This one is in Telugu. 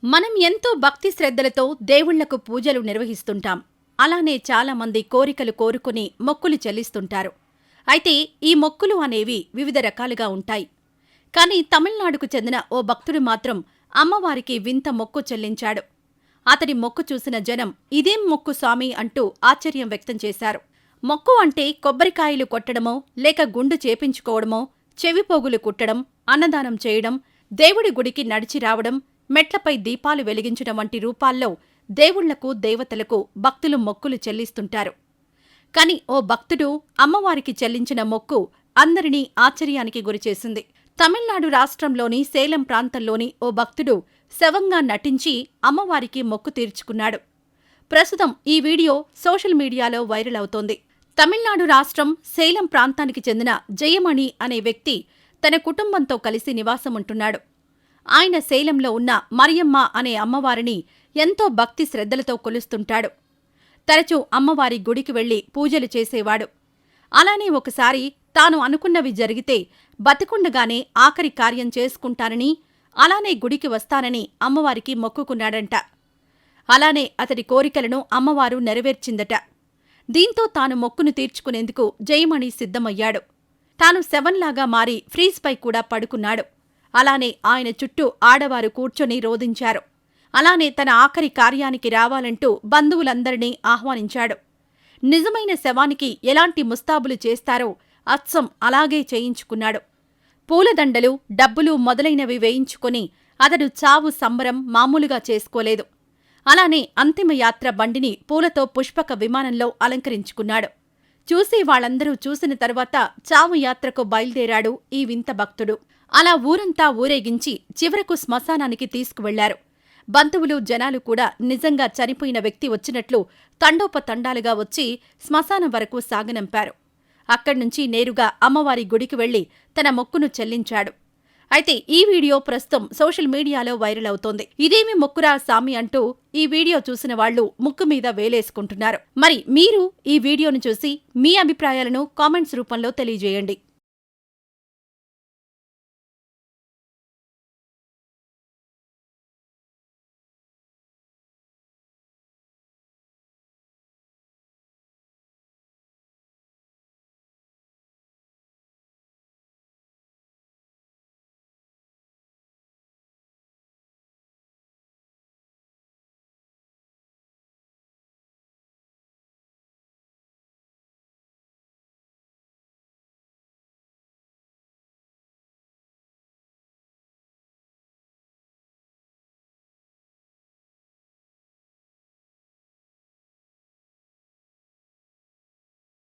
మనం ఎంతో భక్తి శ్రద్ధలతో దేవుళ్లకు పూజలు నిర్వహిస్తుంటాం. అలానే చాలామంది కోరికలు కోరుకుని మొక్కులు చెల్లిస్తుంటారు. అయితే ఈ మొక్కులు అనేవి వివిధ రకాలుగా ఉంటాయి. కానీ తమిళనాడుకు చెందిన ఓ భక్తుడు మాత్రం అమ్మవారికి వింత మొక్కు చెల్లించాడు. అతడి మొక్కు చూసిన జనం ఇదేం మొక్కు స్వామి అంటూ ఆశ్చర్యం వ్యక్తం చేశారు. మొక్కు అంటే కొబ్బరికాయలు కొట్టడమో, లేక గుండు చేపించుకోవడమో, చెవిపోగులు కుట్టడం, అన్నదానం చేయడం, దేవుడి గుడికి నడిచి రావడం, మెట్లపై దీపాలు వెలిగించడం వంటి రూపాల్లో దేవుళ్లకు దేవతలకు భక్తులు మొక్కులు చెల్లిస్తుంటారు. కాని ఓ భక్తుడు అమ్మవారికి చెల్లించిన మొక్కు అందరినీ ఆశ్చర్యానికి గురిచేసింది. తమిళనాడు రాష్ట్రంలోని సేలం ప్రాంతంలోని ఓ భక్తుడు శవంగా నటించి అమ్మవారికి మొక్కు తీర్చుకున్నాడు. ప్రస్తుతం ఈ వీడియో సోషల్ మీడియాలో వైరల్ అవుతోంది. తమిళనాడు రాష్ట్రం సేలం ప్రాంతానికి చెందిన జయమణి అనే వ్యక్తి తన కుటుంబంతో కలిసి నివాసముంటున్నాడు. ఆయన సేలంలో ఉన్న మరియమ్మ అనే అమ్మవారిని ఎంతో భక్తి శ్రద్ధలతో కొలుస్తుంటాడు. తరచూ అమ్మవారి గుడికి వెళ్లి పూజలు చేసేవాడు. అలానే ఒకసారి తాను అనుకున్నవి జరిగితే బతికుండగానే ఆఖరి కార్యం చేసుకుంటానని, అలానే గుడికి వస్తానని అమ్మవారికి మొక్కుకున్నాడంట. అలానే అతడి కోరికలను అమ్మవారు నెరవేర్చిందట. దీంతో తాను మొక్కును తీర్చుకునేందుకు జయమణి సిద్ధమయ్యాడు. తాను శవంలాగా మారి ఫ్రీజ్పై కూడా పడుకున్నాడు. అలానే ఆయన చుట్టూ ఆడవారు కూర్చొని రోదించారు. అలానే తన ఆఖరి కార్యానికి రావాలంటూ బంధువులందరినీ ఆహ్వానించాడు. నిజమైన శవానికి ఎలాంటి ముస్తాబులు చేస్తారో అచ్చం అలాగే చేయించుకున్నాడు. పూలదండలు, డబ్బులు మొదలైనవి వేయించుకుని అతడు చావు సంబరం మామూలుగా చేసుకోలేదు. అలానే అంతిమయాత్ర బండిని పూలతో పుష్పక విమానంలో అలంకరించుకున్నాడు. చూసి వాళ్ళందరూ చూసిన తరువాత చావు యాత్రకు బయలుదేరాడు ఈ వింత భక్తుడు. అలా ఊరంతా ఊరేగించి చివరకు శ్మశానానికి తీసుకువెళ్లారు. బంధువులు, జనాలు కూడా నిజంగా చనిపోయిన వ్యక్తి వచ్చినట్లు తండోపతండాలుగా వచ్చి శ్మశానం వరకు సాగనంపారు. అక్కడ్నుంచి నేరుగా అమ్మవారి గుడికి వెళ్లి తన మొక్కును చెల్లించాడు. అయితే ఈ వీడియో ప్రస్తుతం సోషల్ మీడియాలో వైరల్ అవుతోంది. ఇదేమి మొక్కురా సామి అంటూ ఈ వీడియో చూసిన వాళ్లు ముక్కు మీద వేలేసుకుంటున్నారు. మరి మీరు ఈ వీడియోను చూసి మీ అభిప్రాయాలను కామెంట్స్ రూపంలో తెలియజేయండి.